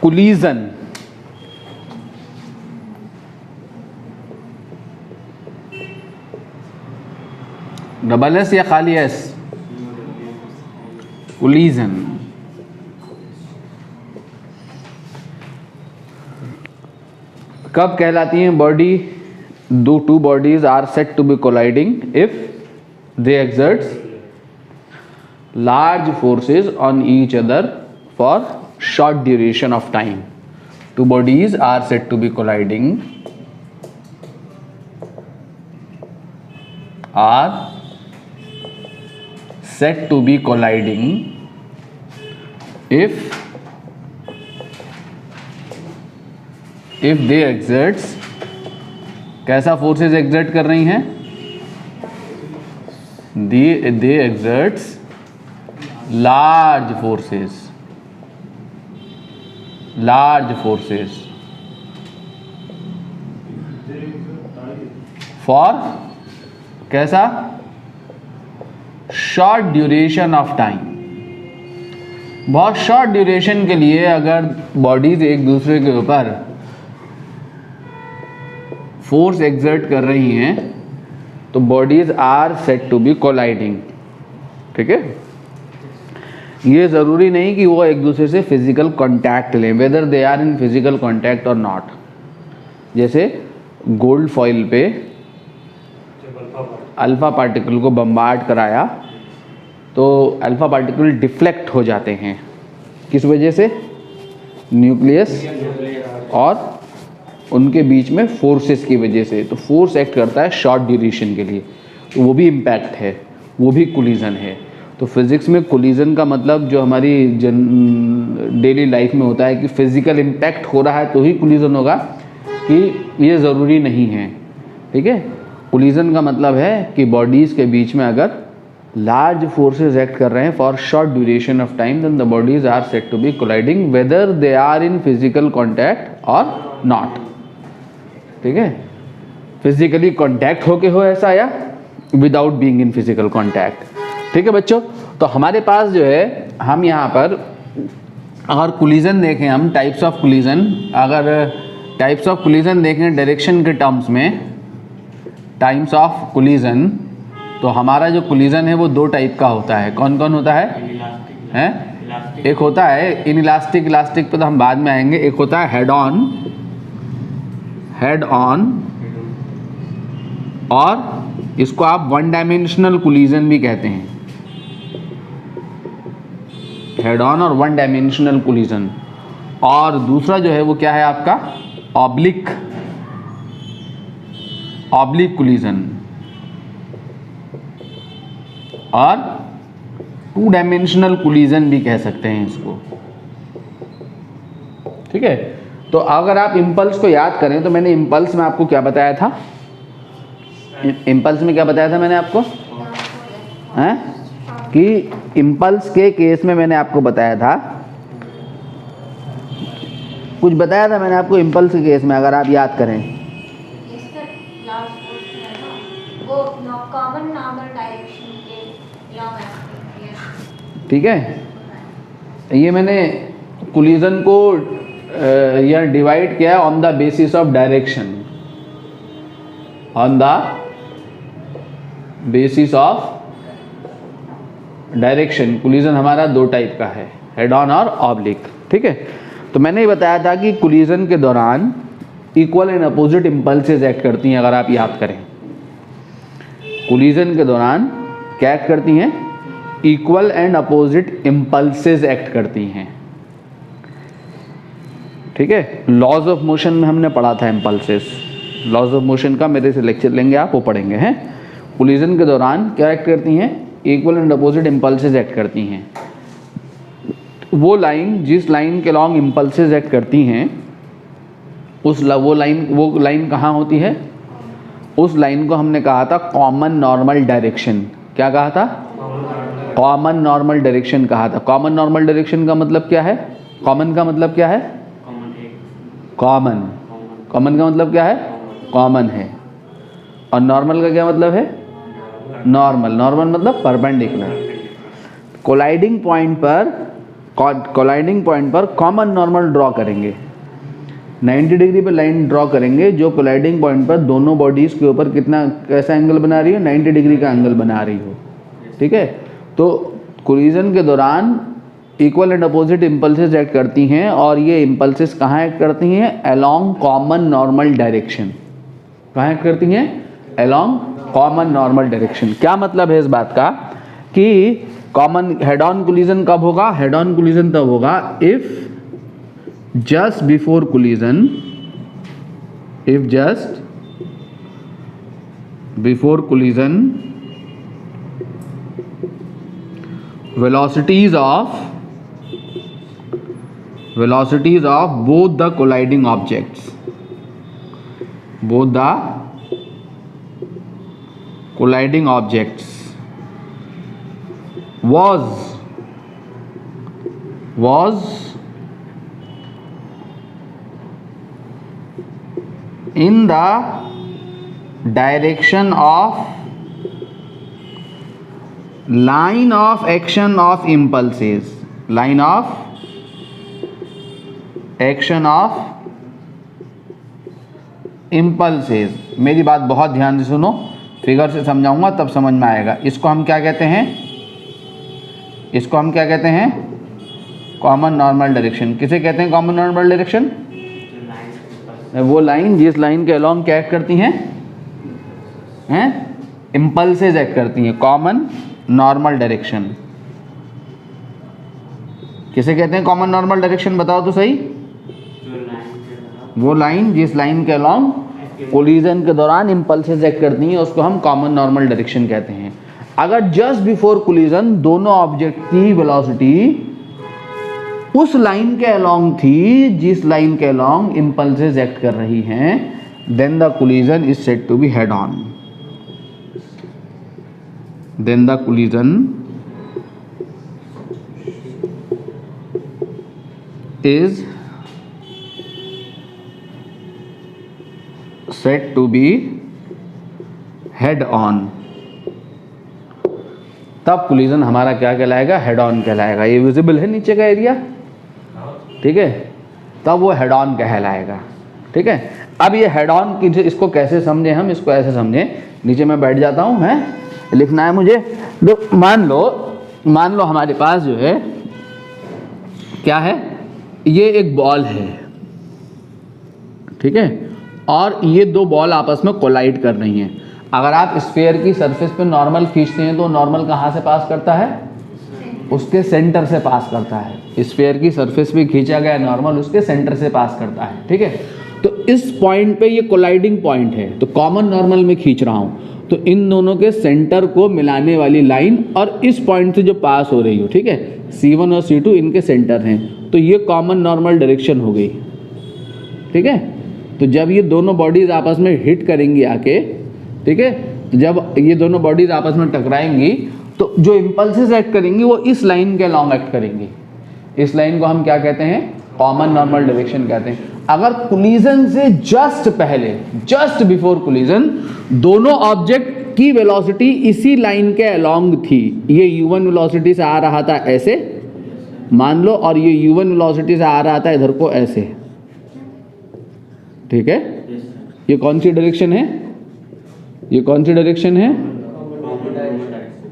Collision, double S या खाली S? Collision. कब कहलाती हैं body? Two bodies are set to be colliding if they exerts large forces on each other for short duration of time. Two bodies are said to be colliding, if they exerts, कैसा forces exert कर रही हैं? they exerts large forces for कैसा? Short duration of time. बहुत short duration के लिए अगर bodies एक दूसरे के ऊपर फोर्स एक्सर्ट कर रही हैं तो bodies are set to be colliding. ठीक है, ये ज़रूरी नहीं कि वो एक दूसरे से फिजिकल कांटेक्ट लें, whether they are in physical contact और नॉट। जैसे गोल्ड फॉइल पे अल्फा पार्टिकल को बम्बार्ड कराया तो अल्फा पार्टिकल डिफ्लेक्ट हो जाते हैं, किस वजह से? न्यूक्लियस और उनके बीच में फोर्सेस की वजह से। तो फोर्स एक्ट करता है शॉर्ट ड्यूरेशन के लिए, तो वो भी इम्पैक्ट है, वो भी कोलिजन है। तो फिज़िक्स में कोलिजन का मतलब जो हमारी डेली लाइफ में होता है कि फिज़िकल इम्पैक्ट हो रहा है तो ही कोलिजन होगा, कि ये ज़रूरी नहीं है। ठीक है, कोलिजन का मतलब है कि बॉडीज़ के बीच में अगर लार्ज फोर्सेस एक्ट कर रहे हैं for short duration of time, then the bodies are set to be colliding whether they are in physical contact और नॉट। ठीक है, फिजिकली कॉन्टैक्ट होके हो ऐसा या without being in physical contact. ठीक है बच्चों, तो हमारे पास जो है, हम यहाँ पर अगर कोलिजन देखें, हम टाइप्स ऑफ कोलिजन, अगर टाइप्स ऑफ कोलिजन देखें डायरेक्शन के टर्म्स में, टाइप्स ऑफ कोलिजन, तो हमारा जो कोलिजन है वो दो टाइप का होता है। कौन कौन होता है? हैं? एक होता है इनइलास्टिक, इलास्टिक पे तो हम बाद में आएंगे। एक होता है हेड ऑन, और इसको आप वन डायमेंशनल कोलिजन भी कहते हैं। हेड ऑन और वन डायमेंशनल कोलिजन। और दूसरा जो है वो क्या है आपका? ऑब्लिक कोलिजन, और टू डायमेंशनल कोलिजन भी कह सकते हैं इसको। ठीक है, तो अगर आप इम्पल्स को याद करें तो मैंने इम्पल्स में आपको क्या बताया था? इम्पल्स में क्या बताया था मैंने आपको? हैं? कि इम्पल्स के केस में मैंने आपको बताया था, कुछ बताया था मैंने आपको इम्पल्स के केस में, अगर आप याद करें। ठीक है, ये मैंने कोलिजन को या डिवाइड किया on the basis of direction, on the basis of direction. Collision हमारा दो टाइप का है, हेड ऑन और ऑब्लिक। ठीक है, तो मैंने ये बताया था कि कोलिजन के दौरान equal and opposite impulses act करती हैं। अगर आप याद करें, कोलिजन के दौरान क्या एक्ट करती हैं? Equal and opposite impulses act करती हैं। ठीक है, लॉज ऑफ मोशन में हमने पढ़ा था इम्पल्सेस। लॉज ऑफ मोशन का मेरे से लेक्चर लेंगे आप, वो पढ़ेंगे हैं। कोलिजन के दौरान क्या एक्ट करती हैं? Equal and opposite impulses act करती हैं। वो लाइन, जिस लाइन के लॉन्ग इम्पल्सेस एक्ट करती हैं, वो लाइन कहाँ होती है? उस लाइन को हमने कहा था कॉमन नॉर्मल डायरेक्शन। क्या कहा था? कॉमन नॉर्मल डायरेक्शन कहा था। कॉमन नॉर्मल डायरेक्शन का मतलब क्या है? कॉमन का मतलब क्या है? कॉमन का मतलब क्या है? कॉमन है। और नॉर्मल का क्या मतलब है? नॉर्मल मतलब परपेंडिकुलर। कोलाइडिंग पॉइंट पर कोलाइडिंग पॉइंट पर कॉमन नॉर्मल ड्रॉ करेंगे, 90 डिग्री पे लाइन ड्रॉ करेंगे जो कोलाइडिंग पॉइंट पर दोनों बॉडीज के ऊपर कैसा एंगल बना रही हो, 90 डिग्री का एंगल बना रही हो। ठीक है, तो कोलिजन के दौरान equal and opposite impulses act करती हैं, और ये इम्पल्सेस कहाँ एक्ट करती हैं? Along common normal direction. कहाँ एक्ट करती हैं? Along common normal direction. क्या मतलब है इस बात का कि कॉमन हेड ऑन कोलिजन कब होगा? हेड ऑन कोलिजन तब होगा if just before collision, if just before collision velocities of both the colliding objects, was in the direction of line of action of impulses, line of action of impulses। मेरी बात बहुत ध्यान से सुनो, figure से समझाऊंगा तब समझ में आएगा। इसको हम क्या कहते हैं? इसको हम क्या कहते हैं? Common normal direction. किसे कहते हैं कॉमन नॉर्मल डायरेक्शन? वो लाइन जिस लाइन के अलोंग क्या एक्ट करती हैं? इम्पल्सेस एक्ट करती हैं। कॉमन नॉर्मल डायरेक्शन किसे कहते हैं? कॉमन नॉर्मल डायरेक्शन बताओ तो सही। वो लाइन जिस लाइन के अलोंग कोलिजन के दौरान इम्पल्सेस एक्ट करती हैं उसको हम कॉमन नॉर्मल डायरेक्शन कहते हैं। अगर जस्ट बिफोर कोलिजन दोनों ऑब्जेक्ट की वेलोसिटी उस लाइन के अलोंग थी जिस लाइन के अलोंग इम्पल्सेस एक्ट कर रही हैं, then the collision is said to be head on. Then the collision is said to be head on. तब कोलिजन हमारा क्या कहलाएगा? हेड ऑन कहलाएगा। ये विजिबल है नीचे का एरिया, ठीक है, तब वो हेड ऑन कहलाएगा। ठीक है, अब ये हेड ऑन की इसको कैसे समझे हम? इसको ऐसे समझें, नीचे मैं बैठ जाता हूँ, है लिखना है मुझे। तो मान लो हमारे पास जो है क्या है, ये एक बॉल है, ठीक है, और ये दो बॉल आपस में कोलाइड कर रही हैं। अगर आप स्फीयर की सरफेस पे नॉर्मल खींचते हैं तो नॉर्मल कहाँ से पास करता है? उसके सेंटर से पास करता है। स्फीयर की सरफेस पे खींचा गया नॉर्मल उसके सेंटर से पास करता है। ठीक है, तो इस पॉइंट पे ये कोलाइडिंग पॉइंट है, तो कॉमन नॉर्मल में खींच रहा हूँ, तो इन दोनों के सेंटर को मिलाने वाली लाइन और इस पॉइंट से जो पास हो रही हो, ठीक है, C1 और C2 इनके सेंटर हैं, तो ये कॉमन नॉर्मल डायरेक्शन हो गई। ठीक है, तो जब ये दोनों बॉडीज आपस में हिट करेंगी आके, ठीक है, तो जब ये दोनों बॉडीज आपस में टकराएंगी तो जो इम्पल्सेस एक्ट करेंगी वो इस लाइन के लॉन्ग एक्ट करेंगी। इस लाइन को हम क्या कहते हैं? कॉमन नॉर्मल डायरेक्शन कहते हैं। अगर कोलिजन से जस्ट पहले, जस्ट बिफोर कोलिजन, दोनों ऑब्जेक्ट की वेलोसिटी इसी लाइन के अलोंग थी, ये u1 वेलोसिटी से आ रहा था ऐसे मान लो, और ये u1 वेलोसिटी से आ रहा था इधर को ऐसे, ठीक है, ये कौन सी डायरेक्शन है? ये कौन सी डायरेक्शन है?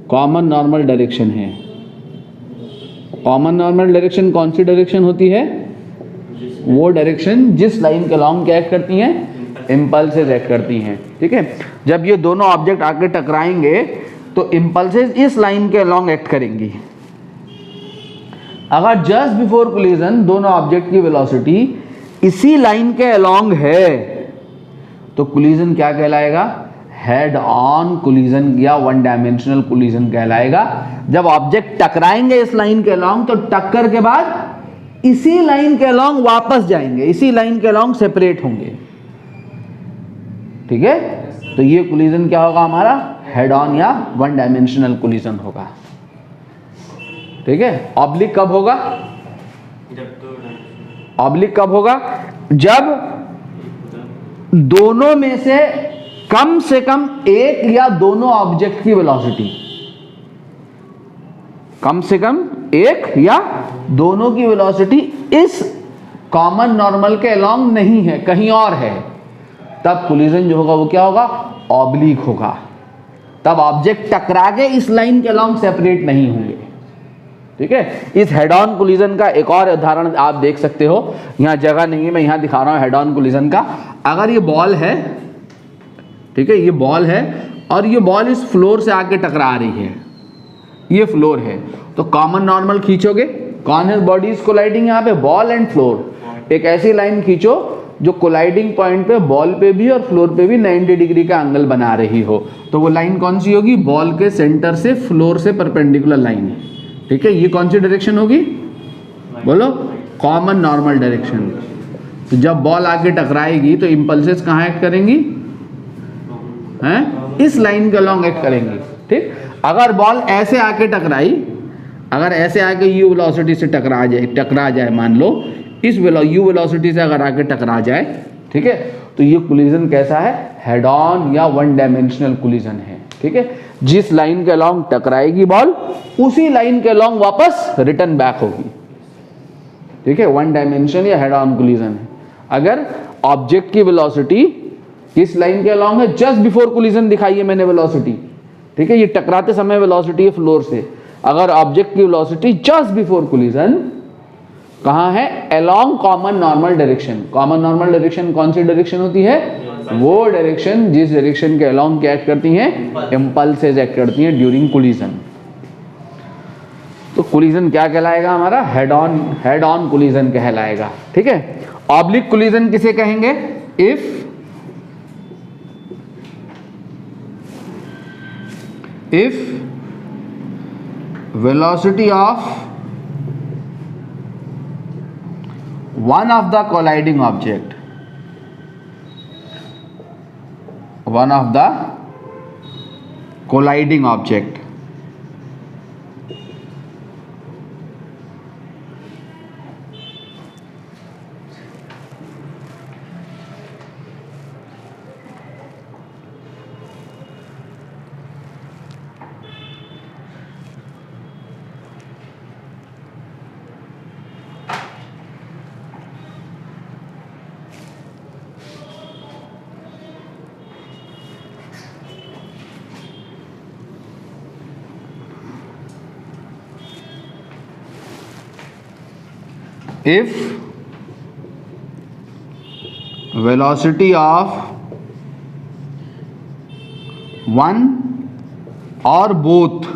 कॉमन नॉर्मल डायरेक्शन है। कॉमन नॉर्मल डायरेक्शन कौन सी डायरेक्शन होती है? वो डायरेक्शन जिस लाइन के लॉन्ग क्या एक्ट करती हैं? इम्पल्सेस एक्ट करती हैं। ठीक है, जब ये दोनों ऑब्जेक्ट आके टकराएंगे तो इम्पल्सेस इस लाइन के लॉन्ग एक्ट करेंगी। अगर जस्ट बिफोर कोलिजन दोनों ऑब्जेक्ट की वेलोसिटी इसी लाइन के अलोंग है तो कोलिजन क्या कहलाएगा? हेड ऑन कोलिजन या वन डायमेंशनल कोलिजन कहलाएगा। जब ऑब्जेक्ट टकराएंगे इस लाइन के अलोंग तो टक्कर के बाद इसी लाइन के अलोंग वापस जाएंगे, इसी लाइन के अलोंग सेपरेट होंगे। ठीक है, तो ये कोलिजन क्या होगा हमारा? हेड ऑन या वन डायमेंशनल कोलिजन होगा। ठीक है, ऑब्लिक कब होगा? ऑब्लिक कब होगा? जब दोनों में से कम एक या दोनों ऑब्जेक्ट की वेलोसिटी, कम से कम एक या दोनों की वेलोसिटी इस कॉमन नॉर्मल के अलोंग नहीं है, कहीं और है, तब कोलिजन जो होगा वो क्या होगा, ऑब्लिक होगा। तब ऑब्जेक्ट टकरा के इस लाइन के अलोंग सेपरेट नहीं होंगे। ठीक है, इस हेड ऑन कोलिजन का एक और उदाहरण आप देख सकते हो, यहाँ जगह नहीं है, मैं यहाँ दिखा रहा हूँ हेड ऑन कोलिजन का। अगर ये बॉल है, ठीक है, ये बॉल है और ये बॉल इस फ्लोर से आके टकरा रही है, ये फ्लोर है, तो कॉमन नॉर्मल खींचोगे, कौन है बॉडीज कोलाइडिंग यहाँ पे, बॉल एंड फ्लोर। एक ऐसी लाइन खींचो जो कोलाइडिंग पॉइंट पे बॉल पे भी और फ्लोर पे भी 90 डिग्री का एंगल बना रही हो, तो वो लाइन कौन सी होगी, बॉल के सेंटर से फ्लोर से परपेंडिकुलर लाइन है। ठीक है, ये कौन सी डायरेक्शन होगी, बोलो, कॉमन नॉर्मल डायरेक्शन। तो जब बॉल आके टकराएगी तो इंपल्सेस कहाँ एक्ट करेंगी, हैं, इस लाइन के अलॉन्ग एक्ट करेंगी। ठीक, अगर बॉल ऐसे आके टकराई, अगर ऐसे आके यू वेलोसिटी से टकरा जाए मान लो, इस यू वेलोसिटी से अगर आके टकरा जाए, ठीक है, तो ये कोलिजन कैसा है, हेड ऑन या वन डायमेंशनल कोलिजन है। ठीक है, जिस लाइन के अलॉन्ग टकराएगी बॉल, उसी लाइन के अलॉन्ग वापस रिटर्न बैक होगी। ठीक है, वन डायमेंशन या हेड ऑन कोलिजन है। अगर ऑब्जेक्ट की वेलोसिटी इस लाइन के अलॉन्ग है, जस्ट बिफोर कोलिजन दिखाई है मैंने वेलोसिटी, ठीक है, ये टकराते समय वेलोसिटी है फ्लोर से, अगर ऑब्जेक्ट की वेलोसिटी जस्ट बिफोर कोलिजन कहाँ है, along common normal direction. Common normal direction कौन सी डायरेक्शन होती है, वो डायरेक्शन जिस डायरेक्शन के अलोंग क्या एक्ट करती हैं, इंपल्सेस एक्ट करती हैं ड्यूरिंग कोलिजन। तो कोलिजन क्या कहलाएगा हमारा, हेड ऑन कोलिजन कहलाएगा। ठीक है, ऑब्लिक कोलिजन किसे कहेंगे, if velocity of one of the colliding object if velocity of one or both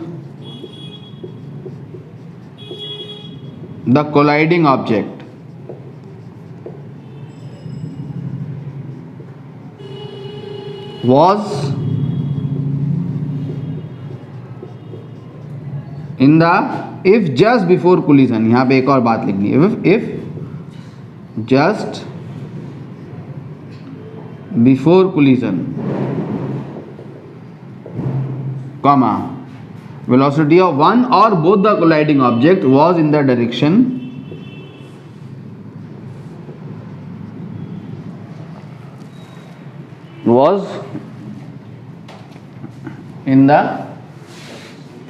the colliding object was in the if just before collision, यहाँ पे एक और बात लिखनी है, if just before collision, comma, velocity of one or both the colliding object was in the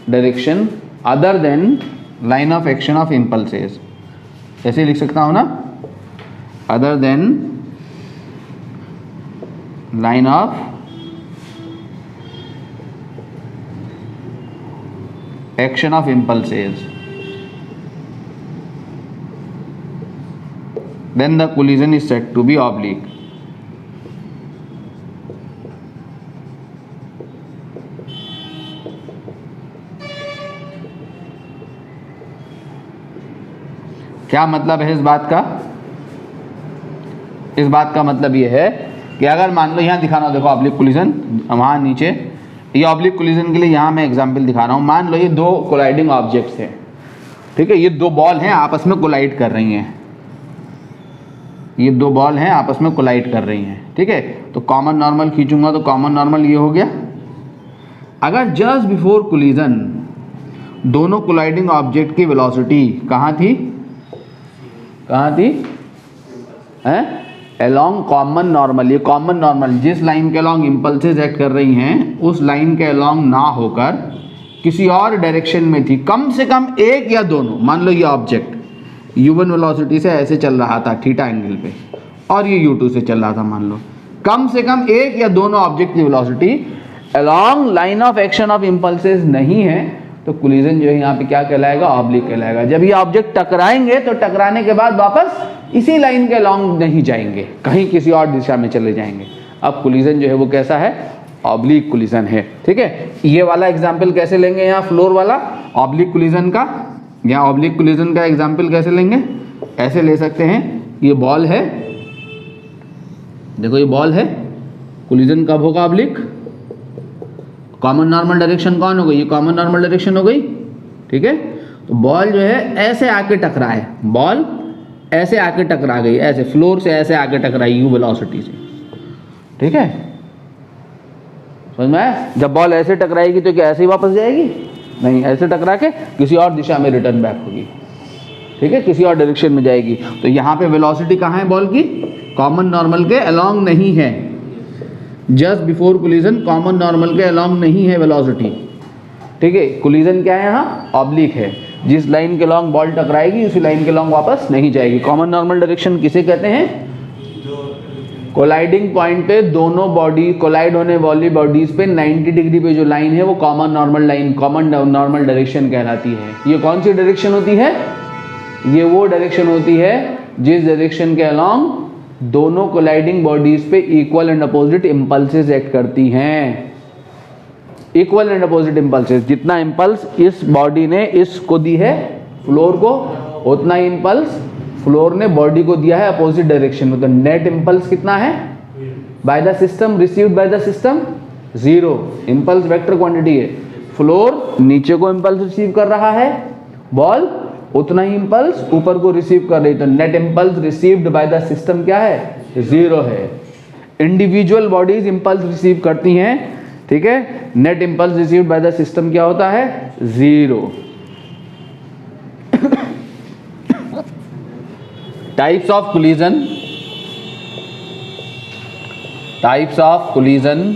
direction other than line of action of impulses, ऐसे लिख सकता हूँ ना, other than line of action of impulses, then the collision is said to be oblique. क्या मतलब है इस बात का, इस बात का मतलब ये है कि अगर मान लो यहाँ दिखाना, देखो ऑब्लिक कोलिजन वहाँ नीचे, ये ऑब्लिक कोलिजन के लिए यहाँ मैं एग्जांपल दिखा रहा हूँ। मान लो ये दो कोलाइडिंग ऑब्जेक्ट्स हैं, ठीक है, ये दो बॉल हैं आपस में कोलाइड कर रही हैं, ये दो बॉल हैं आपस में कोलाइड कर रही हैं, ठीक है, तो कॉमन नॉर्मल खींचूंगा तो कॉमन नॉर्मल ये हो गया। अगर जस्ट बिफोर कोलिजन दोनों कोलाइडिंग ऑब्जेक्ट की वेलोसिटी कहाँ थी, हैं, अलोंग कॉमन नॉर्मल, ये कॉमन नॉर्मल जिस लाइन के अलोंग इंपल्सेस एक्ट कर रही हैं उस लाइन के अलोंग ना होकर किसी और डायरेक्शन में थी, कम से कम एक या दोनों, मान लो ये ऑब्जेक्ट u1 वेलोसिटी से ऐसे चल रहा था थीटा एंगल पे और ये u2 से चल रहा था, मान लो कम से कम एक या दोनों ऑब्जेक्ट की velocity along line of action of impulses नहीं है, तो कोलिजन जो है यहाँ पे क्या कहलाएगा, ऑब्लिक कहलाएगा। जब ये ऑब्जेक्ट टकराएंगे तो टकराने के बाद वापस इसी लाइन के अलोंग नहीं जाएंगे, कहीं किसी और दिशा में चले जाएंगे। अब कोलिजन जो है वो कैसा है, ऑब्लिक कोलिजन है। ठीक है, ये वाला एग्जाम्पल कैसे लेंगे, यहाँ फ्लोर वाला ऑब्लिक कोलिजन का, यहाँ ऑब्लिक कोलिजन का एग्जाम्पल कैसे लेंगे, ऐसे ले सकते हैं, ये बॉल है, देखो ये बॉल है, कोलिजन कब होगा ऑब्लिक, कॉमन नॉर्मल डायरेक्शन कौन हो गई, ये कॉमन नॉर्मल डायरेक्शन हो गई। ठीक है, तो बॉल जो है ऐसे आके टकरा है, बॉल ऐसे आके टकरा गई, ऐसे फ्लोर से ऐसे आके टकराई यू वेलोसिटी से। ठीक है, समझ में आया? जब बॉल ऐसे टकराएगी तो क्या ऐसे ही वापस जाएगी, नहीं, ऐसे टकरा के किसी और दिशा में रिटर्न बैक होगी। ठीक है, किसी और डायरेक्शन में जाएगी। तो यहाँ पे वेलोसिटी कहाँ है बॉल की, कॉमन नॉर्मल के अलोंग नहीं है, just before collision common normal के अलोंग नहीं है वेलोसिटी। ठीक है, कोलिजन क्या है यहाँ, ऑब्लिक है, जिस लाइन के अलोंग बॉल टकराएगी उसी लाइन के अलोंग वापस नहीं जाएगी। कॉमन नॉर्मल डायरेक्शन किसे कहते हैं, कोलाइडिंग पॉइंट पे दोनों बॉडी कोलाइड होने वाली बॉडीज पे 90 डिग्री पे जो लाइन है वो common normal line, common normal direction कहलाती है। ये कौन सी डायरेक्शन होती है, ये वो डायरेक्शन होती है जिस डायरेक्शन के अलोंग दोनों कोलाइडिंग बॉडीज पे equal and opposite impulses act करती हैं। इक्वल एंड अपोजिट इंपल्सेस, जितना इंपल्स इस बॉडी ने इसको दी है फ्लोर को, उतना ही इंपल्स फ्लोर ने बॉडी को दिया है अपोजिट डायरेक्शन में। तो नेट इंपल्स कितना है by the system, received by the system, 0। Impulse vector quantity है, फ्लोर नीचे को इंपल्स रिसीव कर रहा है, बॉल उतना ही इंपल्स ऊपर को रिसीव कर रही, तो net impulse received by the system क्या है, 0 है। इंडिविजुअल बॉडीज इंपल्स रिसीव करती हैं, ठीक है, net impulse received by the system क्या होता है, 0। Types of collision, types of collision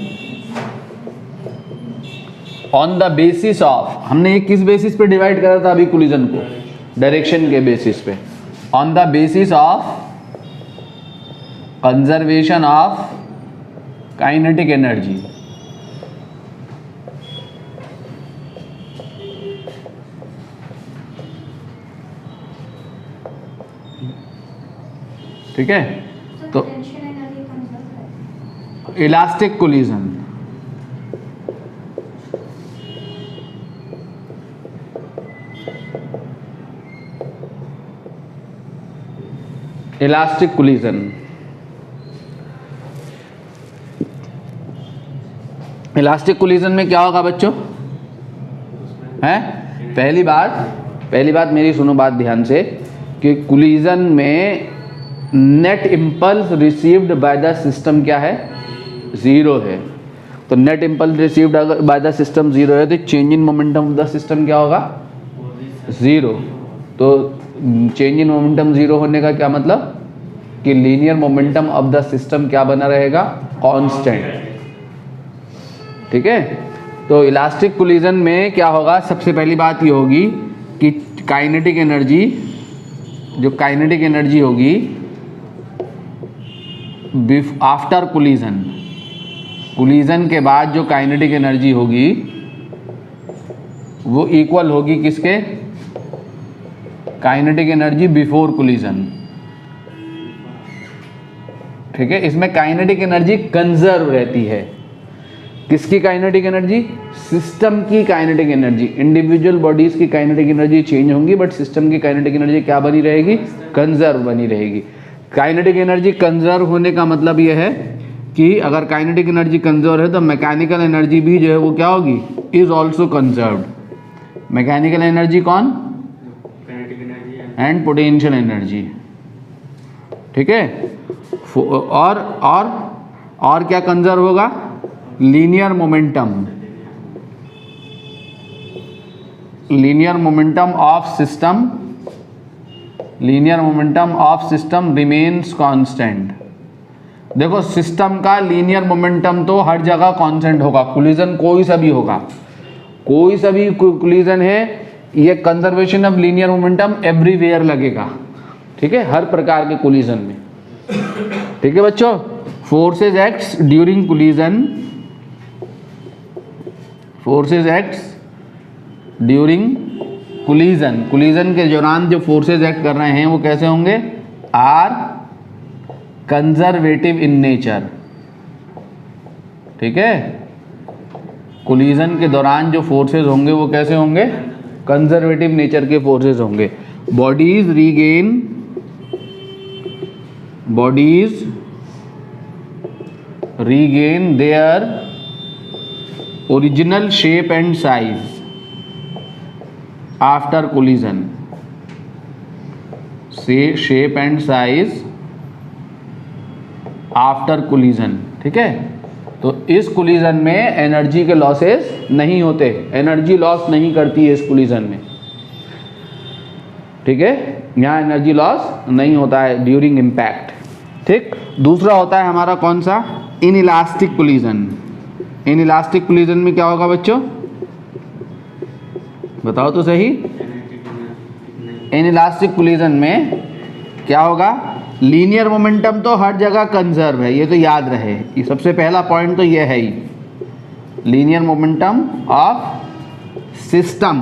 on the basis of, हमने किस बेसिस पे डिवाइड करा था अभी कोलिजन को, डायरेक्शन के बेसिस पे, on the basis of conservation of kinetic energy. ठीक है, तो elastic collision, elastic collision, elastic collision में क्या होगा बच्चों, हैं? पहली बात मेरी सुनो बात ध्यान से, कि कोलिजन में net impulse received by the system क्या है, 0 है। तो net impulse received by the system 0 है, तो change in momentum of the system क्या होगा, 0। तो चेंज इन मोमेंटम 0 होने का क्या मतलब, कि linear momentum of the system क्या बना रहेगा, कांस्टेंट। ठीक है, तो इलास्टिक कोलिजन में क्या होगा, सबसे पहली बात ये होगी कि काइनेटिक एनर्जी, जो काइनेटिक एनर्जी होगी आफ्टर कोलिजन, कोलिजन के बाद जो काइनेटिक एनर्जी होगी वो इक्वल होगी किसके, काइनेटिक एनर्जी बिफोर कोलिजन। ठीक है, इसमें काइनेटिक एनर्जी कंजर्व रहती है। किसकी काइनेटिक एनर्जी, सिस्टम की काइनेटिक एनर्जी। इंडिविजुअल बॉडीज की काइनेटिक एनर्जी चेंज होंगी, बट सिस्टम की काइनेटिक एनर्जी क्या बनी रहेगी, कंजर्व बनी रहेगी। काइनेटिक एनर्जी कंजर्व होने का मतलब यह है कि अगर काइनेटिक एनर्जी कंजर्व है तो मैकेनिकल एनर्जी भी जो है वो क्या होगी, is also conserved. Mechanical energy कौन, एंड पोटेंशियल एनर्जी। ठीक है, और क्या कंजर्व होगा, linear momentum, linear momentum of system, linear momentum of system remains constant. देखो सिस्टम का लीनियर मोमेंटम तो हर जगह कांस्टेंट होगा, कोलिजन कोई सा भी होगा, कोई सा भी कोलिजन है, ये conservation of linear momentum everywhere लगेगा, ठीक है, हर प्रकार के कोलिजन में। ठीक है बच्चों, forces acts during collision, forces acts during collision, collision के दौरान जो फोर्सेज एक्ट कर रहे हैं वो कैसे होंगे, आर कंजर्वेटिव इन नेचर। ठीक है, कोलिजन के दौरान जो फोर्सेज होंगे वो कैसे होंगे, कंजर्वेटिव नेचर के फोर्सेज होंगे। Bodies regain their original shape and size after collision, से shape and size after collision. ठीक है, तो इस कोलिजन में एनर्जी के लॉसेस नहीं होते, एनर्जी लॉस नहीं करती है इस कोलिजन में। ठीक है, यहाँ एनर्जी लॉस नहीं होता है ड्यूरिंग इम्पैक्ट। ठीक, दूसरा होता है हमारा कौन सा, इनइलास्टिक कोलिजन। इनइलास्टिक कोलिजन में क्या होगा बच्चों, बताओ तो सही। इनइलास्टिक कोलिजन में क्या होगा, लीनियर मोमेंटम तो हर जगह कंजर्व है, ये तो याद रहे, ये सबसे पहला पॉइंट तो ये है ही, linear momentum of system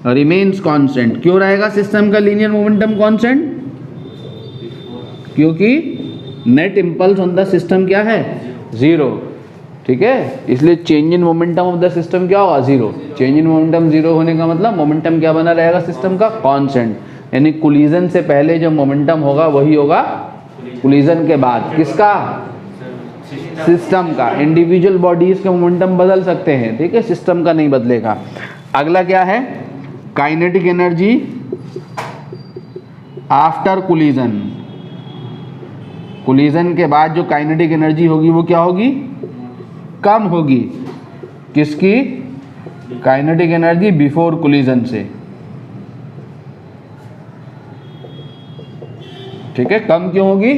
remains constant. क्यों रहेगा सिस्टम का लीनियर मोमेंटम कांस्टेंट, क्योंकि net impulse on the system क्या है, जीरो। ठीक है, इसलिए change in momentum of the system क्या होगा, zero. Change in momentum zero होने का मतलब मोमेंटम क्या बना रहेगा सिस्टम का, कांस्टेंट। यानी कोलिजन से पहले जो मोमेंटम होगा वही होगा कोलिजन के बाद, किसका, सिस्टम का। इंडिविजुअल बॉडीज के मोमेंटम बदल सकते हैं, ठीक है, सिस्टम का नहीं बदलेगा। अगला क्या है, kinetic energy after collision. Collision के बाद जो काइनेटिक एनर्जी होगी वो क्या होगी, कम होगी। किसकी, काइनेटिक एनर्जी बिफोर कोलिजन से। ठीक है, कम क्यों होगी,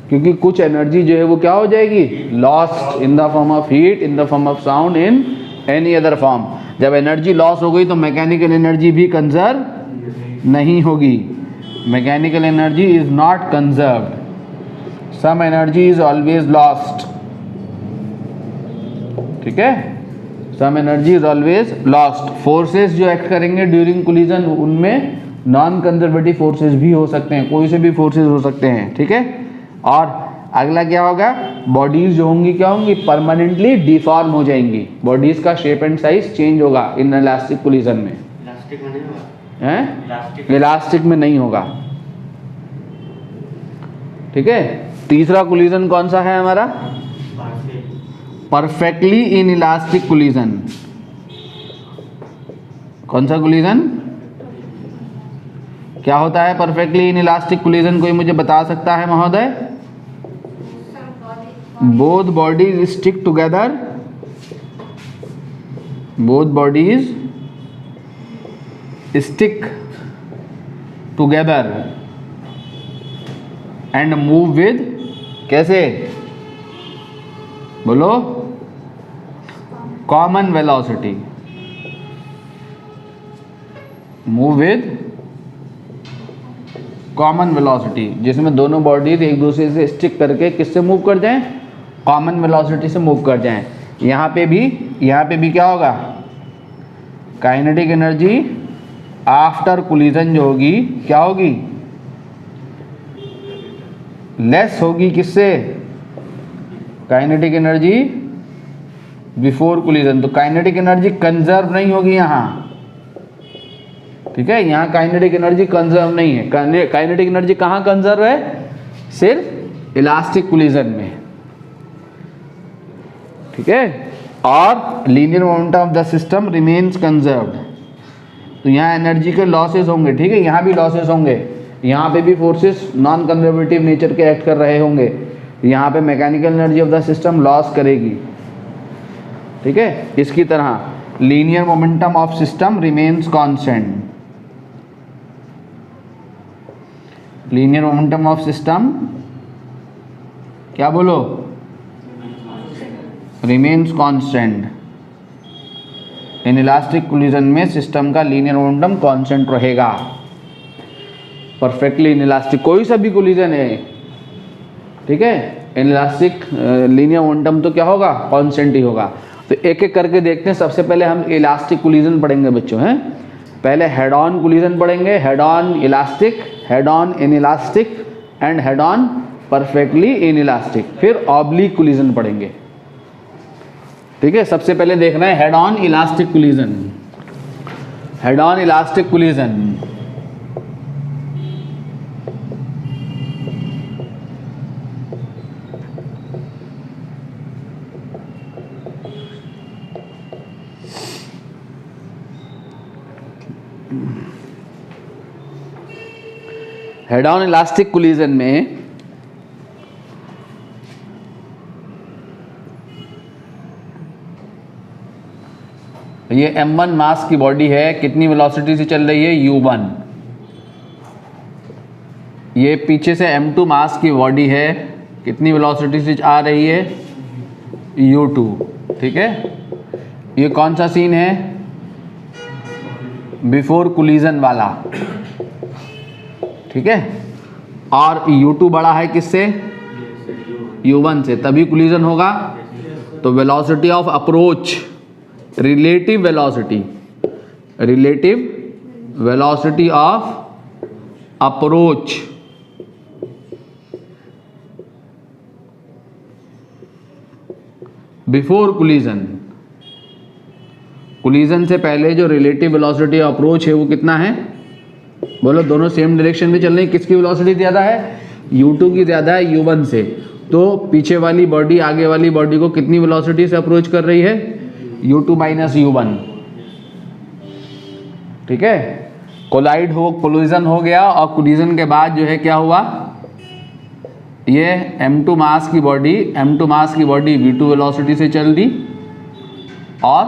क्योंकि कुछ एनर्जी जो है वो क्या हो जाएगी, lost in the form of heat, in the form of sound, in any other form. जब एनर्जी लॉस हो गई तो मैकेनिकल एनर्जी भी कंजर्व नहीं होगी। Mechanical energy is not conserved, some energy is always lost. ठीक है, some energy is always lost. Forces जो एक्ट करेंगे ड्यूरिंग कोलिजन उनमें नॉन कंजर्वेटिव फोर्सेस भी हो सकते हैं, कोई से भी फोर्सेस हो सकते हैं। ठीक है, और अगला क्या होगा, बॉडीज जो होंगी क्या होंगी, परमानेंटली डिफॉर्म हो जाएंगी, बॉडीज का शेप एंड साइज चेंज होगा इन इलास्टिक कोलिजन में। इलास्टिक में नहीं होगा, हैं, इलास्टिक में नहीं होगा। ठीक है, तीसरा कोलिजन कौन सा है हमारा, परफेक्टली इन इलास्टिक कोलिजन। कौन सा कोलिजन, क्या होता है परफेक्टली इन इलास्टिक कोलिजन, कोई मुझे बता सकता है महोदय। Both bodies stick together, both bodies stick together and move with, कैसे बोलो, common velocity, move with common velocity, जिसमें दोनों बॉडीज एक दूसरे से स्टिक करके किससे मूव कर जाएं, कॉमन वेलोसिटी से मूव कर जाएं। यहाँ पे भी क्या होगा, काइनेटिक एनर्जी आफ्टर कोलिजन जो होगी क्या होगी, लेस होगी किससे, काइनेटिक एनर्जी बिफोर कोलिजन। तो काइनेटिक एनर्जी कंजर्व नहीं होगी यहाँ। ठीक है, यहाँ काइनेटिक एनर्जी कंजर्व नहीं है। काइनेटिक एनर्जी कहाँ कंजर्व है, सिर्फ इलास्टिक कोलिजन में। ठीक है, और linear momentum of the system remains conserved. तो यहाँ एनर्जी के लॉसेस होंगे, ठीक है, यहाँ भी लॉसेस होंगे, यहाँ पे भी फोर्सेस नॉन कंजर्वेटिव नेचर के एक्ट कर रहे होंगे, यहाँ पे mechanical energy of the system loss करेगी। ठीक है, इसकी तरह linear momentum of system remains constant, linear momentum of system क्या बोलो, रिमेन्स कांस्टेंट। इनइलास्टिक कोलिजन में सिस्टम का लीनियर मोमेंटम कांस्टेंट रहेगा। परफेक्टली इनइलास्टिक कोई सा भी कोलिजन है, ठीक है, इनइलास्टिक लीनियर मोमेंटम तो क्या होगा, कांस्टेंट ही होगा। तो एक एक करके देखते हैं। सबसे पहले हम इलास्टिक कोलिजन पढ़ेंगे बच्चों, हैं। पहले हेड ऑन कोलिजन पढ़ेंगे, head on elastic, head on inelastic and head on perfectly inelastic. फिर ऑब्लिक कोलिजन पढ़ेंगे, ठीक है। सबसे पहले देखना है head on elastic collision. Head on elastic collision, head on elastic collision में ये m1 मास की बॉडी है, कितनी वेलोसिटी से चल रही है, u1। ये पीछे से m2 मास की बॉडी है, कितनी वेलोसिटी से आ रही है, u2, ठीक है। ये कौन सा सीन है, बिफोर कोलिजन वाला, ठीक है। और u2 बड़ा है किससे, u1 से, तभी कोलिजन होगा। तो velocity of approach, relative velocity of approach before collision, collision से पहले जो रिलेटिव वेलोसिटी ऑफ अप्रोच है वो कितना है, बोलो। दोनों सेम डायरेक्शन में चल रही है, किसकी वेलोसिटी ज़्यादा है, u2 की ज़्यादा है u1 से। तो पीछे वाली बॉडी आगे वाली बॉडी को कितनी वेलोसिटी से अप्रोच कर रही है, u2 माइनस u1, ठीक है। कोलिजन हो गया, और कोलिजन के बाद जो है क्या हुआ, ये m2 मास की बॉडी v2 वेलोसिटी से चल दी, और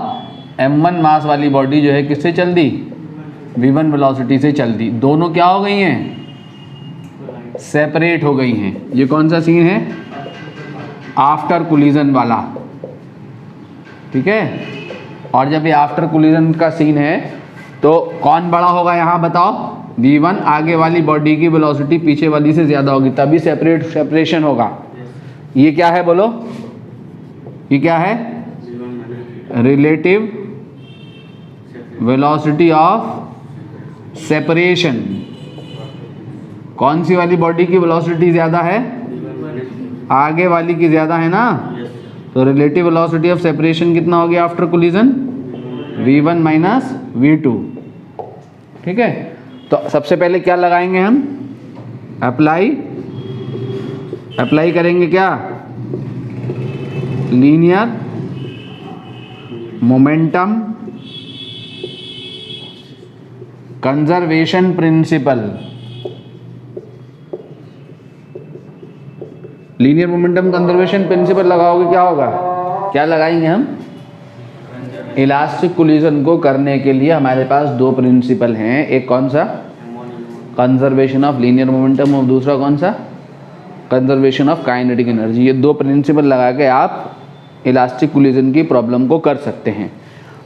m1 मास वाली बॉडी जो है किससे चल दी, v1 वेलोसिटी से चल दी। दोनों क्या हो गई हैं, सेपरेट हो गई हैं। ये कौन सा सीन है, आफ्टर कोलिजन वाला, ठीक है। और जब ये आफ्टर कोलिजन का सीन है तो कौन बड़ा होगा यहाँ बताओ, v1 आगे वाली बॉडी की वेलोसिटी पीछे वाली से ज़्यादा होगी, तभी सेपरेशन होगा। ये क्या है बोलो, ये क्या है, रिलेटिव वेलोसिटी ऑफ सेपरेशन। कौन सी वाली बॉडी की वेलोसिटी ज़्यादा है, आगे वाली की ज़्यादा है ना। तो रिलेटिव वेलोसिटी ऑफ सेपरेशन कितना हो गया after collision, v1 minus v2, ठीक है। तो सबसे पहले क्या लगाएंगे हम, अप्लाई करेंगे क्या, linear momentum conservation principle. Linear momentum conservation principle लगाओगे क्या होगा, क्या लगाएंगे हम, इलास्टिक कोलिजन को करने के लिए हमारे पास दो प्रिंसिपल हैं। एक कौन सा, कंजर्वेशन ऑफ लीनियर मोमेंटम, और दूसरा कौन सा, कंजर्वेशन ऑफ काइनेटिक एनर्जी। ये दो प्रिंसिपल लगा के आप इलास्टिक कोलिजन की प्रॉब्लम को कर सकते हैं।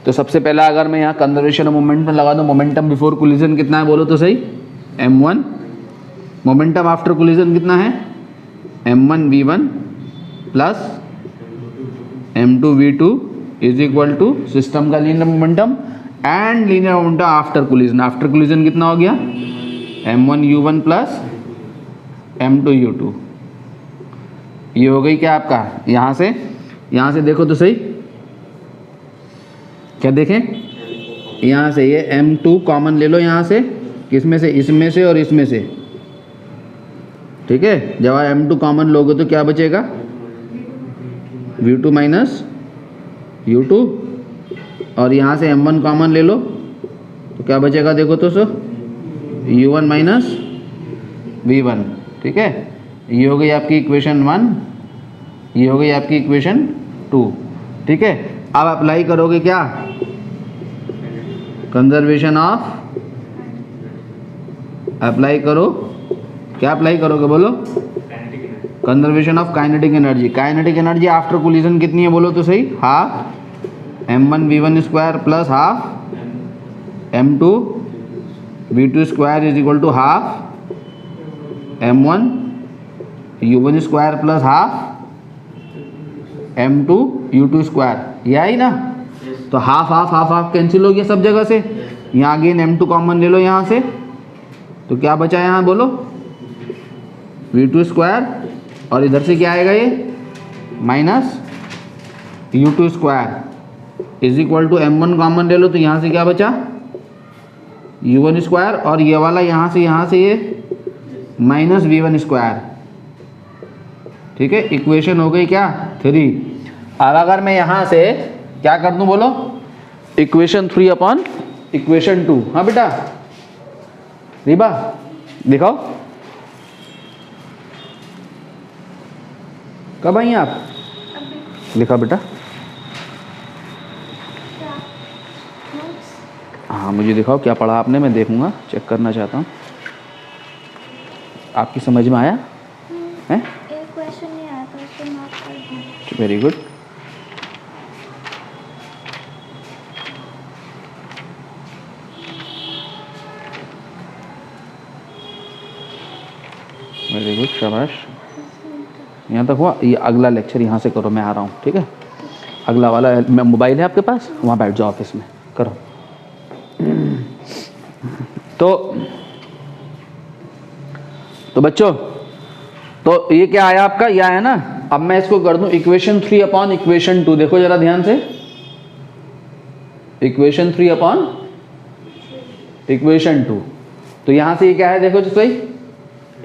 तो सबसे पहला अगर मैं यहाँ कंजर्वेशन ऑफ मोमेंटम लगा दूँ, मोमेंटम बिफोर कोलिजन कितना है बोलो तो सही, m1। मोमेंटम आफ्टर कोलिजन कितना है, m1 v1 plus m2 v2 is equal to system का linear momentum and linear momentum after collision. After collision कितना हो गया, m1 u1 plus m2 u2। ये हो गई क्या आपका, यहाँ से देखो तो सही, क्या देखें, यहाँ से ये m2 कॉमन ले लो, यहाँ से किसमें से, इसमें से और इसमें से, ठीक है। जब आप m2 कॉमन लोगे तो क्या बचेगा, v2 माइनस u2, और यहाँ से m1 कॉमन ले लो तो क्या बचेगा, देखो तो सो u1 माइनस v1, ठीक है। ये हो गई आपकी इक्वेशन 1, ये हो गई आपकी इक्वेशन 2, ठीक है। अब अप्लाई करोगे क्या, कंजर्वेशन ऑफ, अप्लाई करो, क्या अप्लाई करोगे बोलो, conservation of kinetic energy. Kinetic energy after collision कितनी है बोलो तो सही, half m1 v1 square plus half m2 v2 square is equal to half m1 u1 square plus half m2 u2 square. यह आई ना, तो half half half half cancel हो गया सब जगह से। यहाँ अगेन m2 कॉमन ले लो यहाँ से, तो क्या बचा यहाँ बोलो, v2 स्क्वायर, और इधर से क्या आएगा ये minus u2 square is equal to m1 common ले लो, तो यहाँ से क्या बचा u1 स्क्वायर, और ये वाला यहाँ से ये माइनस v1 स्क्वायर। ठीक है, इक्वेशन हो गई क्या 3। अब अगर मैं यहाँ से क्या कर दूँ बोलो, इक्वेशन 3 अपॉन इक्वेशन 2। हाँ बेटा रीबा दिखाओ, कब आई आप, लिखा बेटा। हाँ मुझे दिखाओ क्या पढ़ा आपने, मैं देखूंगा, चेक करना चाहता हूँ। आपकी समझ में आया है? एक क्वेश्चन नहीं आया था, उसको मार्क कर दूँ। Very good. वेरी गुड, शाबाश। यहाँ तक हुआ, ये अगला लेक्चर यहाँ से करो, मैं आ रहा हूँ। ठीक है, अगला वाला मोबाइल है आपके पास, वहाँ बैठ जाओ ऑफिस में, करो। तो बच्चों, तो ये क्या आया आपका, ये आया ना। अब मैं इसको कर दूं इक्वेशन 3 अपॉन इक्वेशन 2। देखो जरा ध्यान से, इक्वेशन 3 अपॉन इक्वेशन 2। तो यहां से ये क्या है देखो, तो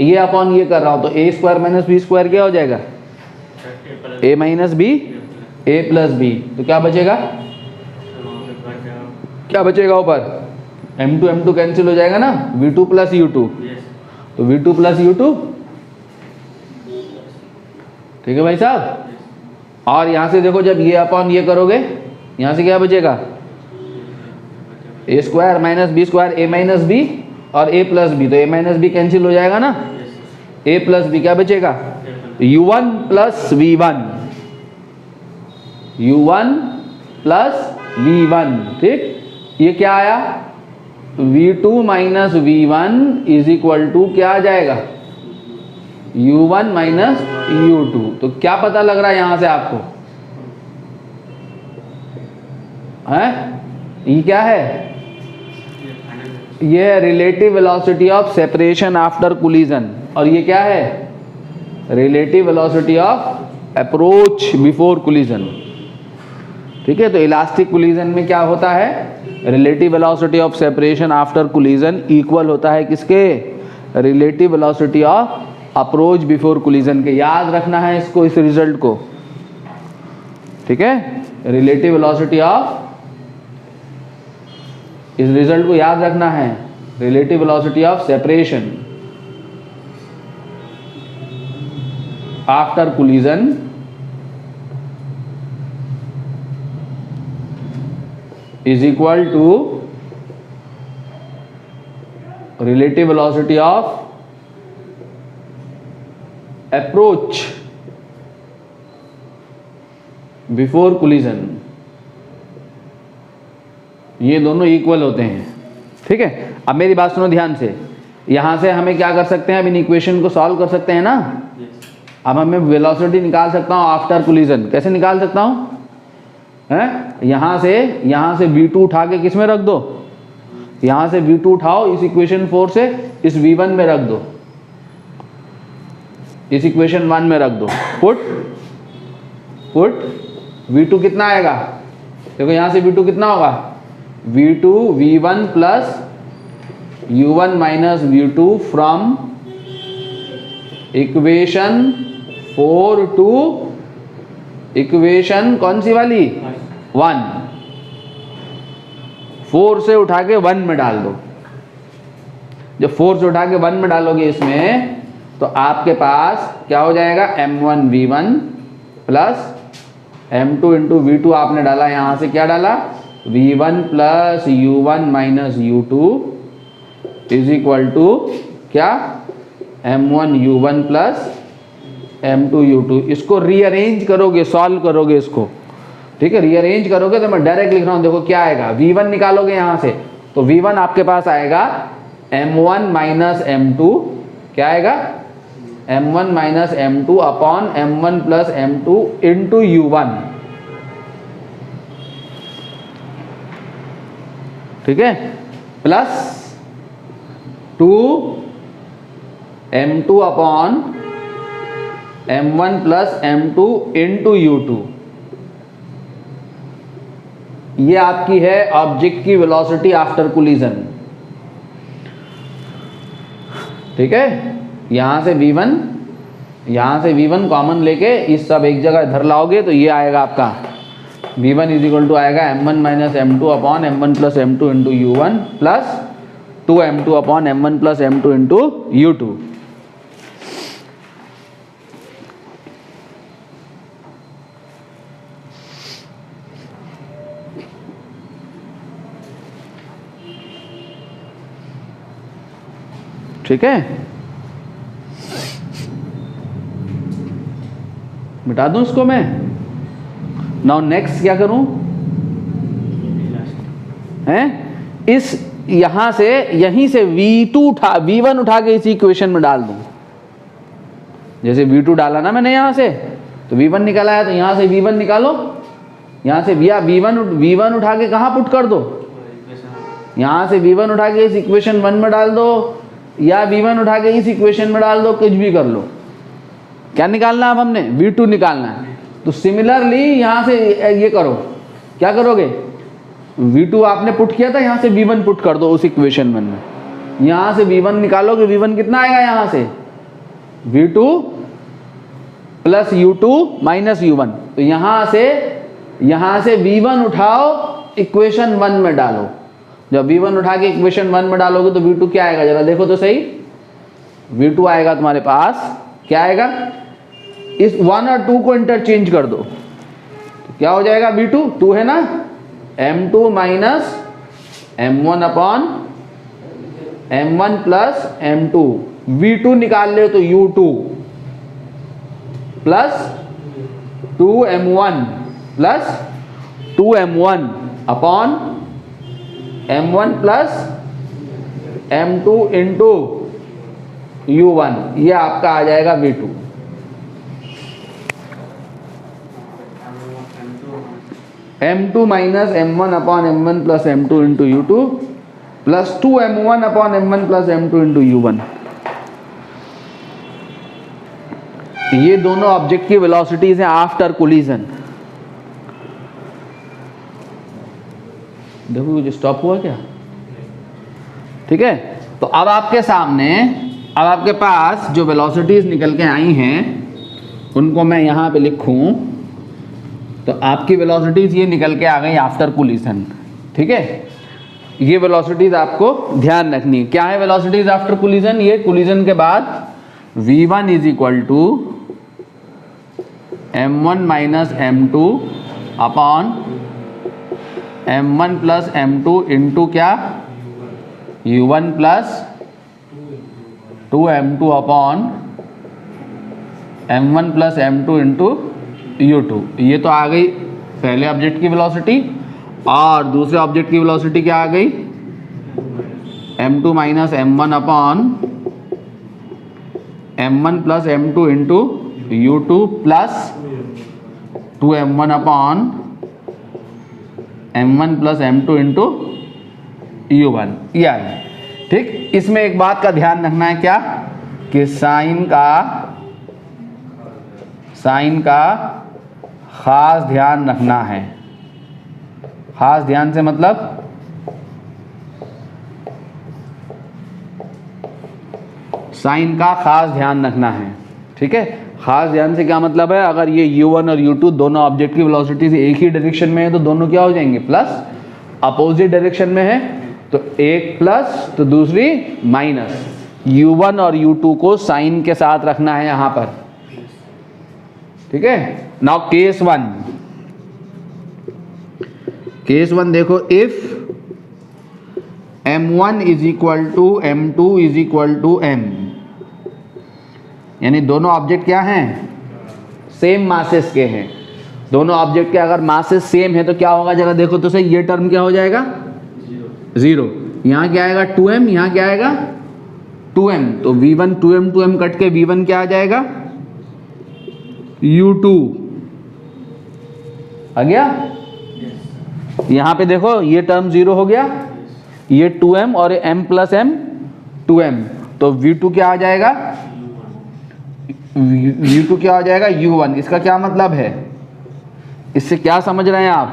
ये अपॉन ये कर रहा हूं, तो ए स्क्वायर माइनस बी स्क्वायर क्या हो जाएगा, ए माइनस बी ए प्लस बी। तो क्या बचेगा, क्या बचेगा ऊपर, m2 कैंसिल हो जाएगा ना, v2 प्लस u2, तो v2 प्लस u2। ठीक है भाई साहब। और यहां से देखो, जब ये अपॉन ये करोगे, यहां से क्या बचेगा, ए स्क्वायर माइनस बी स्क्वायर, ए माइनस बी और ए प्लस बी, तो ए माइनस बी कैंसिल हो जाएगा ना, ए प्लस बी क्या बचेगा, u1 plus v1, u1 plus v1। ठीक, ये क्या आया, v2 minus v1 is equal to क्या आ जाएगा, u1 माइनस u2। तो क्या पता लग रहा है यहां से आपको, है ये क्या है, ये है relative velocity of separation after collision, और ये क्या है, relative velocity of approach before collision. ठीक है, तो इलास्टिक कोलिजन में क्या होता है, relative velocity of separation after collision equal होता है किसके, relative velocity of approach before collision के। याद रखना है इसको, इस रिजल्ट को। ठीक है, रिलेटिव वेलोसिटी ऑफ, इस रिजल्ट को याद रखना है, relative velocity of separation after collision is equal to relative velocity of approach before collision। ये दोनों इक्वल होते हैं। ठीक है, अब मेरी बात सुनो ध्यान से। यहां से हमें क्या कर सकते हैं, अब इन इक्वेशन को सॉल्व कर सकते हैं ना। अब हमें वेलोसिटी निकाल सकता हूं आफ्टर कोलिजन। कैसे निकाल सकता हूं, है, यहां से v2 उठा के किस में रख दो, यहां से v2 उठाओ, इस इक्वेशन 4 से इस v1 में रख दो, इस इक्वेशन 1 में रख दो। पुट v2 कितना आएगा, देखो यहां से v2 कितना होगा, v2 v1 plus u1 minus v2 from equation 4 to equation कौन सी वाली, 1। 4 से उठा के 1 में डाल दो। जब 4 से उठा के 1 में डालोगे इसमें, तो आपके पास क्या हो जाएगा, m1 v1 plus m2 into v2 आपने डाला, यहां से क्या डाला, v1 plus u1 minus u2 is equal to क्या, m1 u1 plus m2 u2। इसको रीअरेंज करोगे, सॉल्व करोगे इसको, ठीक है, रीअरेंज करोगे तो मैं डायरेक्ट लिख रहा हूं, देखो क्या आएगा, V1 निकालोगे यहां से तो V1 आपके पास आएगा M1 माइनस M2, क्या आएगा, M1 minus M2 upon M1 plus M2 into U1, ठीक है, plus 2M2 upon M1 plus M2 into U2। ये आपकी है ऑब्जेक्ट की वेलोसिटी आफ्टर कोलिजन, ठीक है। यहां से V1 कॉमन लेके इस सब एक जगह इधर लाओगे तो ये आएगा आपका V1 इज इक्वल टू आएगा M1 minus M2 upon M1 plus M2 into U1 plus 2M2 upon M1 plus M2 into U2। ठीक है, मिटा दूं इसको मैं। नाउ नेक्स्ट क्या करूं, हैं इस यहां से यहीं से V1 उठा के इस इक्वेशन में डाल दूं। जैसे V2 डाला ना मैंने यहां से तो V1 निकाला है, तो यहां से V1 निकालो, यहां से V1 उठा के कहां पुट कर दो, यहां से V1 उठा के इस इक्वेशन 1 में डाल दो या V1 उठा के इस इक्वेशन में डाल दो, कुछ भी कर लो। क्या निकालना है अब हमने, V2 निकालना है। तो सिमिलरली यहां से ये करो, क्या करोगे, V2 आपने पुट किया था, यहां से V1 पुट कर दो उस इक्वेशन में, यहां से V1 निकालोगे, V1 कितना आएगा, यहां से V2 plus U2 minus U1। तो यहां से V1 उठाओ, इक्वेशन 1 में डालो। जब V1 उठा के इक्वेशन 1 में डालोगे तो V2 क्या आएगा, जरा देखो तो सही। V2 आएगा तुम्हारे पास, क्या आएगा, इस 1 और 2 को इंटरचेंज कर दो तो क्या हो जाएगा, V2 2 है ना, M2 minus M1 upon M1 plus M2, V2 निकाल ले तो U2 plus 2M1 plus 2M1 upon M1 plus M2 into U1, ये आपका आ जाएगा V2। M2 minus M1 upon M1 plus M2 into U2 plus 2M1 upon M1 plus M2 into U1। ये दोनों object की velocities हैं after collision. देखो जो stop हुआ क्या, ठीक है। तो अब आपके पास जो वेलोसिटीज निकल के आई हैं उनको मैं यहां पे लिखूं तो आपकी वेलोसिटीज ये निकल के आ गई आफ्टर कोलिजन, ठीक है। ये वेलोसिटीज आपको ध्यान रखनी है। क्या है वेलोसिटीज आफ्टर कोलिजन, ये कोलिजन के बाद V1 is equal to M1 minus M2 upon M1 plus M2 into क्या, U1 plus 2M2 upon M1 plus M2 into U2। ये तो आ गई पहले ऑब्जेक्ट की वेलोसिटी, और दूसरे ऑब्जेक्ट की वेलोसिटी क्या आ गई, M2 minus M1 upon M1 plus M2 into U2 plus 2M1 upon M1 plus M2 into U1, ये आ गई, ठीक। इसमें एक बात का ध्यान रखना है, क्या कि साइन का खास ध्यान रखना है। खास ध्यान से मतलब साइन का खास ध्यान रखना है, ठीक है। खास ध्यान से क्या मतलब है, अगर ये U1 और U2 दोनों ऑब्जेक्ट की वेलोसिटी से एक ही डायरेक्शन में है तो दोनों क्या हो जाएंगे, प्लस। अपोजिट डायरेक्शन में है तो एक प्लस तो दूसरी माइनस। U1 और U2 को साइन के साथ रखना है यहां पर, ठीक है। नाउ केस वन देखो, if M1 is equal to M2 is equal to M, यानी दोनों ऑब्जेक्ट क्या हैं, सेम मासेस के हैं, दोनों ऑब्जेक्ट के अगर मासेस सेम है तो क्या होगा, जरा देखो तो सही, ये टर्म क्या हो जाएगा 0, यहाँ क्या आएगा 2m, यहाँ क्या आएगा 2m, तो v1 2m कट के v1 क्या आ जाएगा u2 आ गया। यहाँ पे देखो ये टर्म 0 हो गया, ये 2m और m प्लस m 2m, तो v2 क्या आ जाएगा, u2 क्या हो जाएगा u1। इसका क्या मतलब है, इससे क्या समझ रहे हैं आप,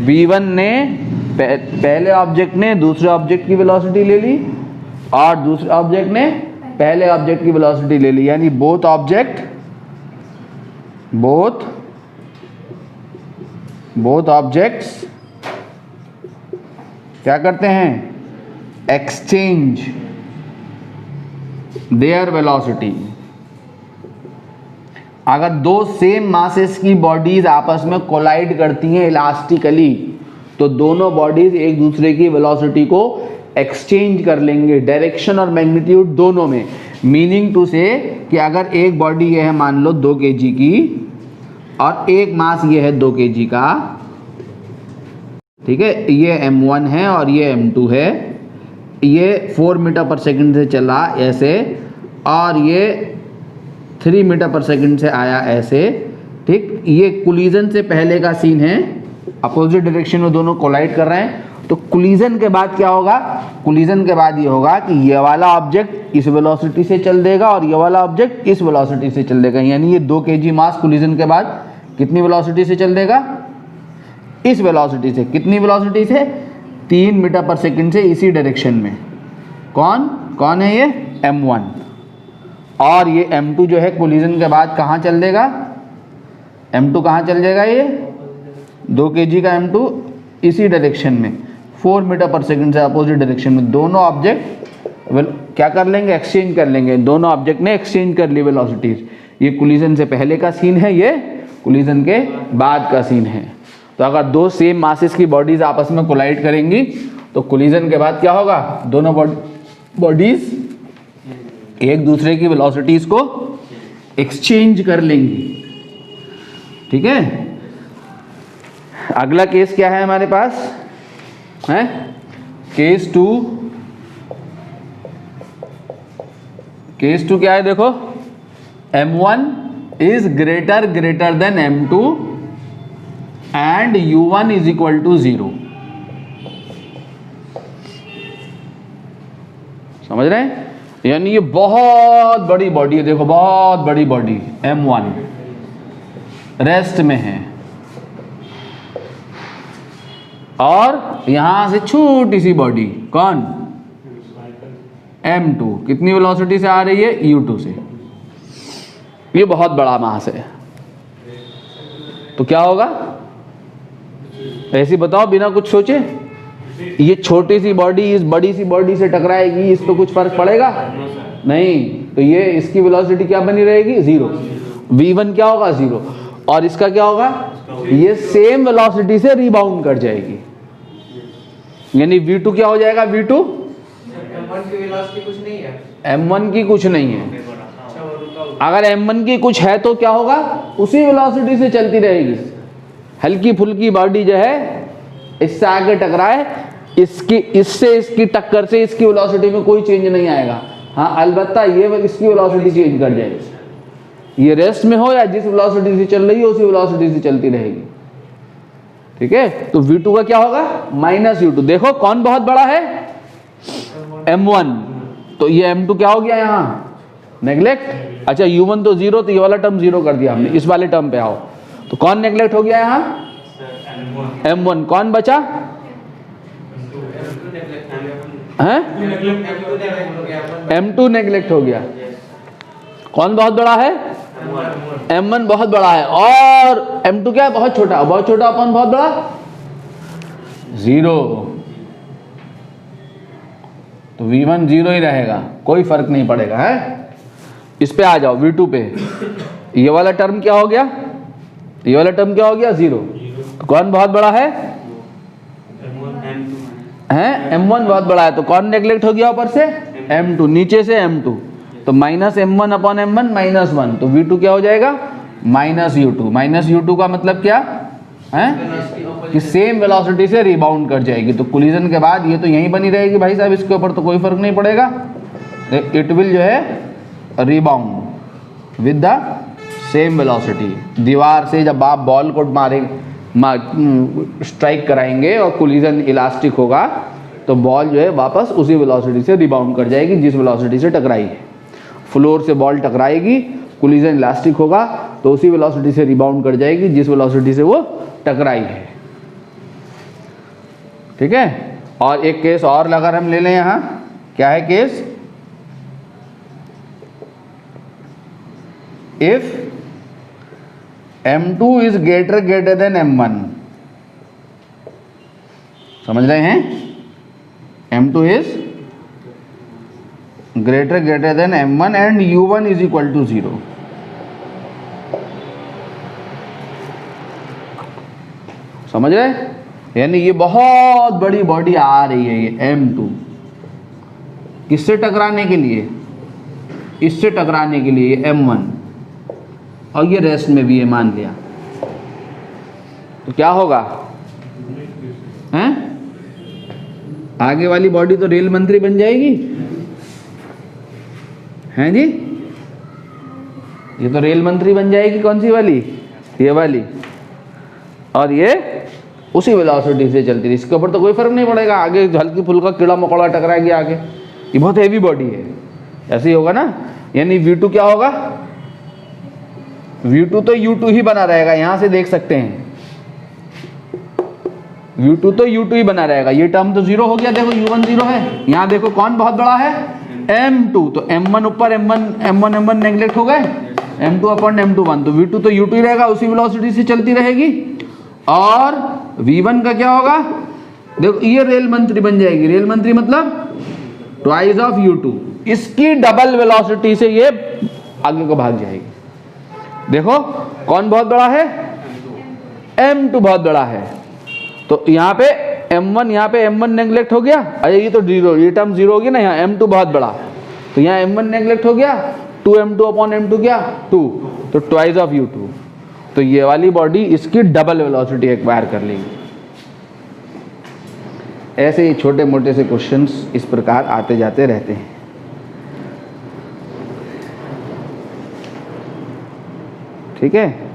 v1 ने पहले ऑब्जेक्ट ने दूसरे ऑब्जेक्ट की वेलोसिटी ले ली और दूसरे ऑब्जेक्ट ने पहले ऑब्जेक्ट की वेलोसिटी ले ली, यानी बोथ ऑब्जेक्ट्स क्या करते हैं, एक्सचेंज देयर वेलोसिटी। अगर दो सेम मासेस की बॉडीज आपस में कोलाइड करती हैं इलास्टिकली, तो दोनों बॉडीज एक दूसरे की वेलोसिटी को एक्सचेंज कर लेंगे, डायरेक्शन और मैग्नीट्यूड दोनों में। मीनिंग टू से कि अगर एक बॉडी ये है मान लो 2 kg की और एक मास ये है 2 kg का, ठीक है, ये m1 है और ये m2 है, ये 4 मीटर पर सेकंड से चला ऐसे और ये 3 मीटर पर सेकंड से आया ऐसे, ठीक। ये कोलिजन से पहले का सीन है, अपोजिट डायरेक्शन में दोनों कोलाइड कर रहे हैं। तो कोलिजन के बाद क्या होगा, कोलिजन के बाद ये होगा कि ये वाला ऑब्जेक्ट इस वेलोसिटी से चल देगा और ये वाला ऑब्जेक्ट इस वेलोसिटी से चल देगा, यानी ये 2 kg मास कोलिजन के बाद कितनी वेलोसिटी से चल देगा, इस वेलोसिटी से। कितनी वेलोसिटी से, 3 मीटर पर सेकंड से इसी डायरेक्शन में। कौन है ये m1, और ये m2 जो है कोलिजन के बाद कहाँ चल देगा, m2 कहाँ चल जाएगा, ये 2 kg का m2 इसी डायरेक्शन में 4 मीटर पर सेकंड से अपोजिट डायरेक्शन में। दोनों ऑब्जेक्ट क्या कर लेंगे, एक्सचेंज कर लेंगे, दोनों ऑब्जेक्ट ने एक्सचेंज कर ली वेलोसिटीज। ये कोलिजन से पहले का सीन है, ये कोलिजन के बाद का सीन है। तो अगर दो सेम मासेस की बॉडीज आपस में कोलाइड करेंगी तो कोलिजन के बाद क्या होगा, दोनों बॉडीज एक दूसरे की वेलोसिटीज को एक्सचेंज कर लेंगी, ठीक है। अगला केस क्या है हमारे पास, है केस 2। केस 2 क्या है, देखो m1 is greater than m2 and u1 is equal to 0। समझ रहे हैं, यानी ये बहुत बड़ी बॉडी है, देखो बहुत बड़ी बॉडी m1 रेस्ट में है और यहां से छोटी सी बॉडी कौन, m2 कितनी वेलोसिटी से आ रही है, u2 से। ये बहुत बड़ा मास है, तो क्या होगा, ऐसे बताओ बिना कुछ सोचे, ये छोटी सी बॉडी इस बड़ी सी बॉडी से टकराएगी, इस पर कुछ फर्क पड़ेगा नहीं, तो ये इसकी वेलोसिटी क्या बनी रहेगी, 0। v1 क्या होगा, 0, और इसका क्या होगा, ये सेम वेलोसिटी से रिबाउंड कर जाएगी, यानी v2 क्या हो जाएगा, v2 m1 की वेलोसिटी कुछ नहीं है, m1 की कुछ नहीं है। अगर m1 की कुछ है तो क्या होगा, उसी वेलोसिटी से चलती रहेगी। हल्की फुल्की बॉडी जो है इससे आगे टकराए, इससे इसकी टक्कर से इसकी वेलोसिटी में कोई चेंज नहीं आएगा। हाँ अलबत्ता ये इसकी वेलोसिटी चेंज कर जाएगी, ये रेस्ट में हो या जिस वेलोसिटी से चल रही है उसी वेलोसिटी से चलती रहेगी, ठीक है। तो v2 का क्या होगा, -u2। देखो कौन बहुत बड़ा है, m1, तो ये m2 क्या हो गया यहाँ, नेग्लेक्ट। अच्छा u1 तो 0, तो ये वाला टर्म 0 कर दिया हमने, इस वाले टर्म पे आओ, तो कौन नेग्लेक्ट हो गया यहाँ, m1। कौन बचा है, m2 नेग्लेक्ट हो गया। कौन बहुत बड़ा है, m1 बहुत बड़ा है, और m2 क्या है, बहुत छोटा अपन बहुत बड़ा, 0। तो v1 0 ही रहेगा, कोई फर्क नहीं पड़ेगा, है। इस पे आ जाओ, v2 पे, ये वाला टर्म क्या हो गया, ये वाला टर्म क्या हो गया, 0। तो कौन बहुत बड़ा है, m1 बहुत बड़ा है, तो कौन नेग्लेक्ट हो गया ऊपर से, m2, नीचे से m2, तो -m1 अपॉन m1 -1, तो v2 क्या हो जाएगा, -u2। -u2 का मतलब क्या है कि सेम वेलोसिटी से रिबाउंड कर जाएगी। तो कोलिजन के बाद ये तो यहीं बनी रहेगी भाई साहब, इसके ऊपर तो कोई फर्क नहीं पड़ेगा। इट विल जो है rebound with the same velocity. दीवार से जब आप बॉल को स्ट्राइक कराएंगे और कोलिजन इलास्टिक होगा तो बॉल जो है वापस उसी वेलोसिटी से रिबाउंड कर जाएगी जिस वेलोसिटी से टकराई है। फ्लोर से बॉल टकराएगी, कोलिजन इलास्टिक होगा तो उसी वेलोसिटी से रिबाउंड कर जाएगी जिस वेलोसिटी से वो टकराई है। ठीक है। और एक केस और अगर हम ले लें यहाँ, क्या है case, if m2 is greater than m1। समझ रहे हैं, m2 is greater than m1 and u1 is equal to 0। समझ रहे, यानी ये बहुत बड़ी बॉडी आ रही है ये m2, किससे टकराने के लिए, इससे टकराने के लिए m1, और ये रेस्ट में भी है मान लिया, तो क्या होगा, हैं, आगे वाली बॉडी तो रेल मंत्री बन जाएगी, हैं जी, ये तो रेल मंत्री बन जाएगी। कौन सी वाली, ये वाली, और ये उसी वेलोसिटी से चलती रही, इसके ऊपर तो कोई फर्क नहीं पड़ेगा। आगे हल्की फुल्का कीड़ा मकोड़ा टकराएगी आगे, ये बहुत हेवी बॉडी है, ऐसे ही होगा ना। यानी V2 क्या होगा, V2 तो U2 ही बना रहेगा, यहां से देख सकते हैं U2 तो U2 ही बना रहेगा। ये टर्म तो 0 हो गया, देखो U1 0 है, यहां देखो कौन बहुत बड़ा है, M2, तो M1 ऊपर M1 नेग्लेक्ट हो गए, M2 अपॉन M2 1, तो V2 तो U2 ही रहेगा, उसी वेलोसिटी से चलती रहेगी। और V1 का क्या होगा, देखो ये रेल मंत्री बन जाएगी, रेल मंत्री मतलब ट्वाइस ऑफ U2, इसकी डबल वेलोसिटी से ये आगे को भाग जाएगी। देखो कौन बहुत बड़ा है, M2 बहुत बड़ा है, तो यहाँ पे M1, यहाँ पे M1 नेग्लेक्ट हो गया, अरे ये तो 0, ये टर्म 0 हो गया ना, यहाँ M2 बहुत बड़ा, तो यहाँ M1 नेग्लेक्ट हो गया, 2M2 अपॉन M2 क्या 2, तो ट्वाइस ऑफ U2, तो ये वाली बॉडी इसकी डबल वेलोसिटी एक्वायर कर लेगी। ऐसे ही छोटे मोटे से क्वेश्चंस इस प्रकार आते जाते रहते हैं। ठीक है।